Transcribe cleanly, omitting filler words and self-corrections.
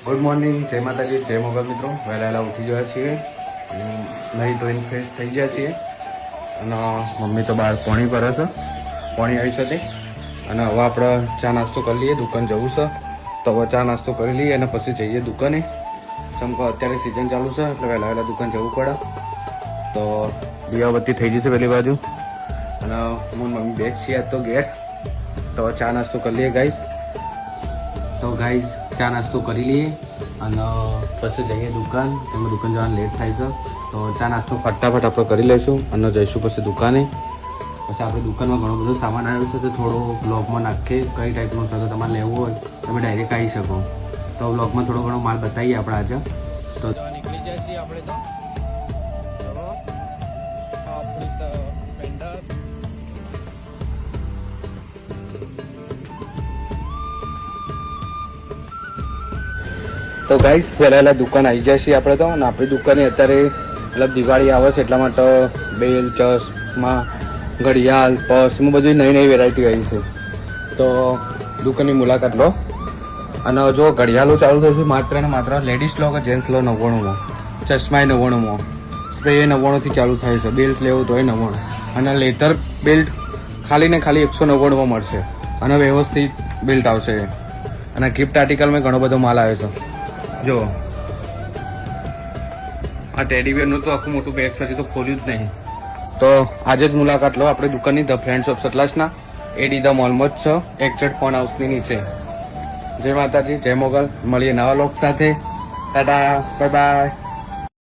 Good morning, જય માતાજી, જય મોગલ મિત્રો. વહેલા ઉઠી ગયા છીએ, નહીં ધોઈને ફ્રેશ થઈ ગયા છીએ અને મમ્મી તો બહાર પોણી કરે છે, પોણી આવી છે. અને હવે આપણે ચા નાસ્તો કરી લઈએ, દુકાન જવું છે તો હવે ચા નાસ્તો કરી લઈએ અને પછી જઈએ દુકાને. ચમકો અત્યારે સિઝન ચાલુ છે એટલે વહેલા દુકાન જવું પડે. તો દીવાબત્તી થઈ જશે પેલી બાજુ અને મમ્મી બેગ છીએ તો ગેસ. તો ચા નાસ્તો કરી લઈએ ગાઈઝ. તો ગાઈઝ ચા નાસ્તો કરી લઈએ અને પછી જઈએ દુકાન. તેમાં દુકાન જવાનું લેટ થાય છે તો ચા નાસ્તો ફટાફટ આપણે કરી લઈશું અને જઈશું પછી દુકાને. પછી આપણે દુકાનમાં ઘણો બધો સામાન આવ્યો છે તો થોડો બ્લોગમાં નાખીએ કઈ ટાઈપનો છે. તો તમારે લેવું હોય તમે ડાયરેક્ટ આવી શકો. તો બ્લોગમાં થોડો ઘણો માલ બતાવીએ આપણે આજે. તો નીકળી જાય છીએ આપણે. તો ગાઈસ વહેલા દુકાન આવી જાય છે આપણે. તો અને આપણી દુકાને અત્યારે મતલબ દિવાળી આવે છે એટલા માટે બેલ, ચશ્મા, ઘડિયાળ, પર્સ એમાં બધી નવી નવી વેરાયટી આવી છે. તો દુકાનની મુલાકાત લો. અને જો ઘડિયાળો ચાલુ થશે માત્ર ને માત્ર લેડીઝ લો કે જેન્ટ્સ લો 99માં, ચશ્મા 99માં, સ્પ્રે 99થી ચાલુ થાય છે, બેલ્ટ લેવું તોય 99. અને લેધર બેલ્ટ ખાલી ને ખાલી 199માં મળશે અને વ્યવસ્થિત બેલ્ટ આવશે. અને ગિફ્ટ આર્ટિકલમાં ઘણો બધો માલ આવે છે. જો આ ટેડીબેરનું તો આખું મોટું બેગ છે, તો ખોલ્યું જ નહીં. તો આજે જ મુલાકાત લો આપણી દુકાનની, ધ ફ્રેન્ડ્સ ઓફ સતલાસના, એડી ધ મોલમાં જ છે, એક્ઝેક્ટ ફોન હાઉસની નીચે. જય માતાજી, જય મોગલ. મળીએ નવા લોક સાથે. Tata, bye bye.